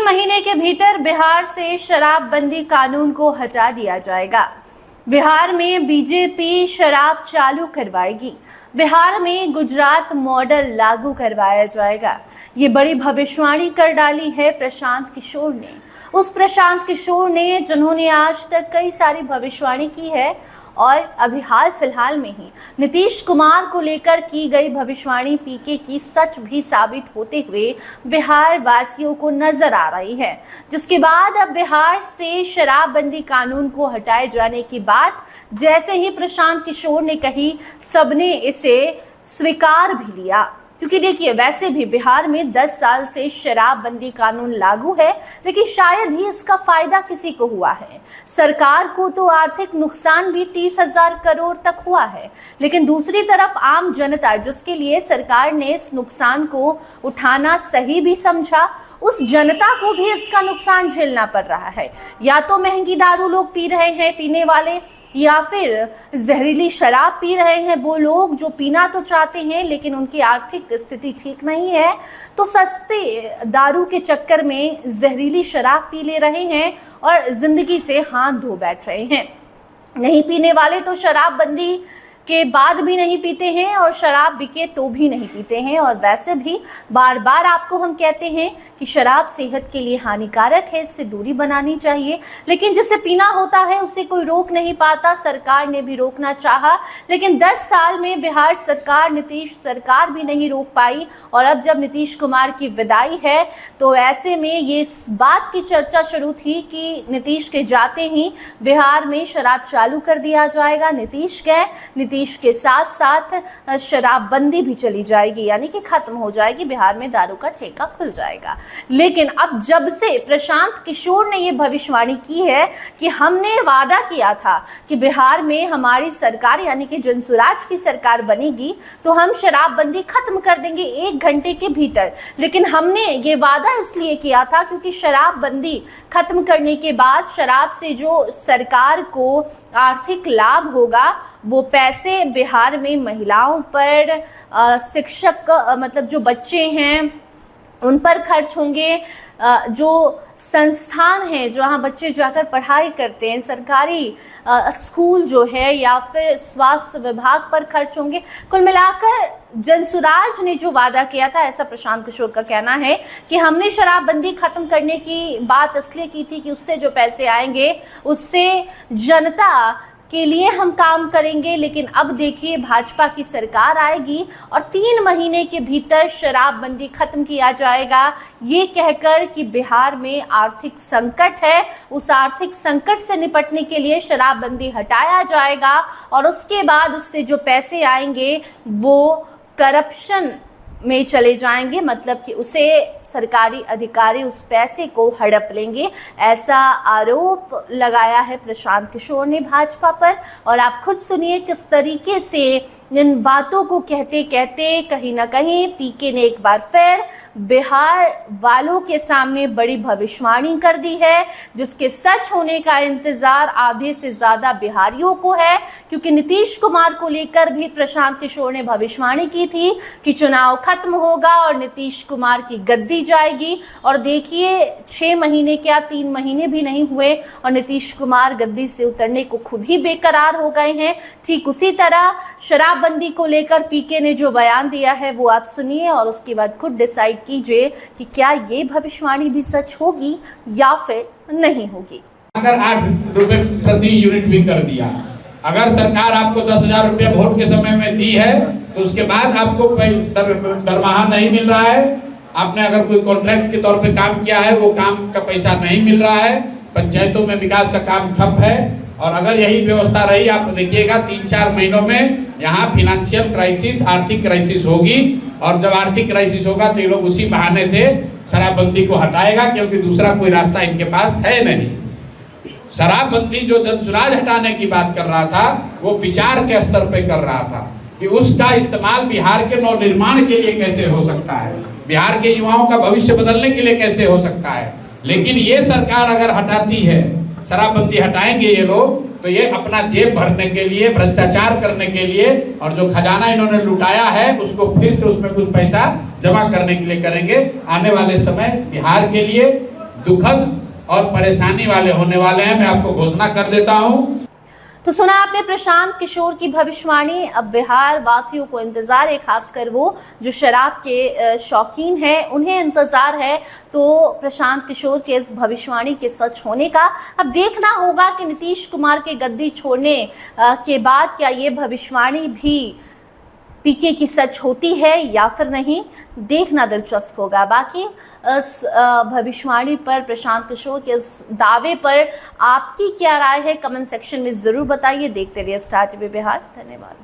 महीने के भीतर बिहार से शराबबंदी कानून को हटा दिया जाएगा। बिहार में बीजेपी शराब चालू करवाएगी। बिहार में गुजरात मॉडल लागू करवाया जाएगा। ये बड़ी भविष्यवाणी कर डाली है प्रशांत किशोर ने। उस प्रशांत किशोर ने जिन्होंने आज तक कई सारी भविष्यवाणी की है और अभी हाल फिलहाल में ही नीतीश कुमार को लेकर की गई भविष्यवाणी पीके की सच भी साबित होते हुए बिहार वासियों को नजर आ रही है। जिसके बाद अब बिहार से शराबबंदी कानून को हटाए जाने की बात जैसे ही प्रशांत किशोर ने कही, सबने इसे स्वीकार भी लिया। क्योंकि देखिए, वैसे भी बिहार में 10 साल से शराबबंदी कानून लागू है, लेकिन शायद ही इसका फायदा किसी को हुआ है। सरकार को तो आर्थिक नुकसान भी 30,000 करोड़ तक हुआ है, लेकिन दूसरी तरफ आम जनता, जिसके लिए सरकार ने इस नुकसान को उठाना सही भी समझा, उस जनता को भी इसका नुकसान झेलना पड़ रहा है। या तो महंगी दारू लोग पी रहे हैं, पीने वाले, या फिर जहरीली शराब पी रहे हैं वो लोग जो पीना तो चाहते हैं लेकिन उनकी आर्थिक स्थिति ठीक नहीं है, तो सस्ते दारू के चक्कर में जहरीली शराब पी ले रहे हैं और जिंदगी से हाथ धो बैठ रहे हैं। नहीं पीने वाले तो शराबबंदी के बाद भी नहीं पीते हैं और शराब बिके तो भी नहीं पीते हैं। और वैसे भी बार बार आपको हम कहते हैं कि शराब सेहत के लिए हानिकारक है, इससे दूरी बनानी चाहिए, लेकिन जिसे पीना होता है उसे कोई रोक नहीं पाता। सरकार ने भी रोकना चाहा, लेकिन 10 साल में बिहार सरकार, नीतीश सरकार भी नहीं रोक पाई। और अब जब नीतीश कुमार की विदाई है तो ऐसे में ये इस बात की चर्चा शुरू थी कि नीतीश के जाते ही बिहार में शराब चालू कर दिया जाएगा। नीतीश के साथ साथ शराबबंदी भी चली जाएगी, यानी कि खत्म हो जाएगी, बिहार में दारू का ठेका खुल जाएगा। लेकिन अब जब से प्रशांत किशोर ने ये भविष्यवाणी की है कि हमने वादा किया था कि बिहार में हमारी सरकार यानी कि जनसुराज की सरकार बनेगी तो हम शराबबंदी खत्म कर देंगे 1 घंटे के भीतर। लेकिन हमने ये वादा इसलिए किया था क्योंकि शराबबंदी खत्म करने के बाद शराब से जो सरकार को आर्थिक लाभ होगा वो पैसे बिहार में महिलाओं पर, शिक्षक मतलब जो बच्चे हैं उन पर खर्च होंगे, जो संस्थान है जहाँ बच्चे जाकर पढ़ाई करते हैं, सरकारी स्कूल जो है, या फिर स्वास्थ्य विभाग पर खर्च होंगे। कुल मिलाकर जनसुराज ने जो वादा किया था, ऐसा प्रशांत किशोर का कहना है कि हमने शराबबंदी खत्म करने की बात इसलिए की थी कि उससे जो पैसे आएंगे उससे जनता के लिए हम काम करेंगे। लेकिन अब देखिए, भाजपा की सरकार आएगी और 3 महीने के भीतर शराबबंदी खत्म किया जाएगा, ये कहकर कि बिहार में आर्थिक संकट है, उस आर्थिक संकट से निपटने के लिए शराबबंदी हटाया जाएगा और उसके बाद उससे जो पैसे आएंगे वो करप्शन में चले जाएंगे, मतलब कि उसे सरकारी अधिकारी उस पैसे को हड़प लेंगे। ऐसा आरोप लगाया है प्रशांत किशोर ने भाजपा पर। और आप खुद सुनिए किस तरीके से इन बातों को कहते कहते कहीं ना कहीं पीके ने एक बार फिर बिहार वालों के सामने बड़ी भविष्यवाणी कर दी है, जिसके सच होने का इंतजार आधे से ज्यादा बिहारियों को है। क्योंकि नीतीश कुमार को लेकर भी प्रशांत किशोर ने भविष्यवाणी की थी कि चुनाव खत्म होगा और नीतीश कुमार की गद्दी जाएगी। और देखिए, 6 महीने क्या 3 महीने भी नहीं हुए और नीतीश कुमार गद्दी से उतरने को खुद ही बेकरार हो गए हैं। ठीक उसी तरह शराबबंदी को लेकर पीके ने जो बयान दिया है वो आप सुनिए और उसके बाद खुद डिसाइड कीजिए कि क्या ये भविष्यवाणी भी सच होगी या फिर नहीं होगी। अगर 8 रुपए प्रति यूनिट भी कर दिया, अगर सरकार आपको 10,000 रुपया वोट के समय में दी है तो उसके बाद आपको दरमाहा नहीं मिल रहा है, आपने अगर कोई कॉन्ट्रैक्ट के तौर पे काम किया है वो काम का पैसा नहीं मिल रहा है, पंचायतों में विकास का काम ठप है। और अगर यही व्यवस्था रही, आप देखिएगा 3-4 महीनों में यहाँ फिनेंशियल क्राइसिस, आर्थिक क्राइसिस होगी। और जब आर्थिक क्राइसिस होगा तो ये लोग उसी बहाने से शराबबंदी को हटाएगा, क्योंकि दूसरा कोई रास्ता इनके पास है नहीं। शराबबंदी जो जनसुराज हटाने की बात कर रहा था वो विचार के स्तर पे कर रहा था कि उसका इस्तेमाल बिहार के नवनिर्माण के लिए कैसे हो सकता है, बिहार के युवाओं का भविष्य बदलने के लिए कैसे हो सकता है। लेकिन ये सरकार अगर हटाती है, शराबबंदी हटाएंगे ये लोग, तो ये अपना जेब भरने के लिए, भ्रष्टाचार करने के लिए और जो खजाना इन्होंने लुटाया है उसको फिर से उसमें कुछ पैसा जमा करने के लिए करेंगे। आने वाले समय बिहार के लिए, दुखद और परेशानी वाले होने वाले हैं, मैं आपको घोषणा कर देता हूं। तो सुना आपने प्रशांत किशोर की भविष्यवाणी। अब बिहार वासियों को इंतजार है, खासकर वो जो शराब के शौकीन हैं, उन्हें इंतजार है तो प्रशांत किशोर के इस भविष्यवाणी के सच होने का। अब देखना होगा कि नीतीश कुमार के गद्दी छोड़ने के बाद क्या ये भविष्यवाणी भी पीके की सच होती है या फिर नहीं, देखना दिलचस्प होगा। बाकी इस भविष्यवाणी पर, प्रशांत किशोर के इस दावे पर आपकी क्या राय है, कमेंट सेक्शन में जरूर बताइए। देखते रहिए स्टार टीवी बिहार। धन्यवाद।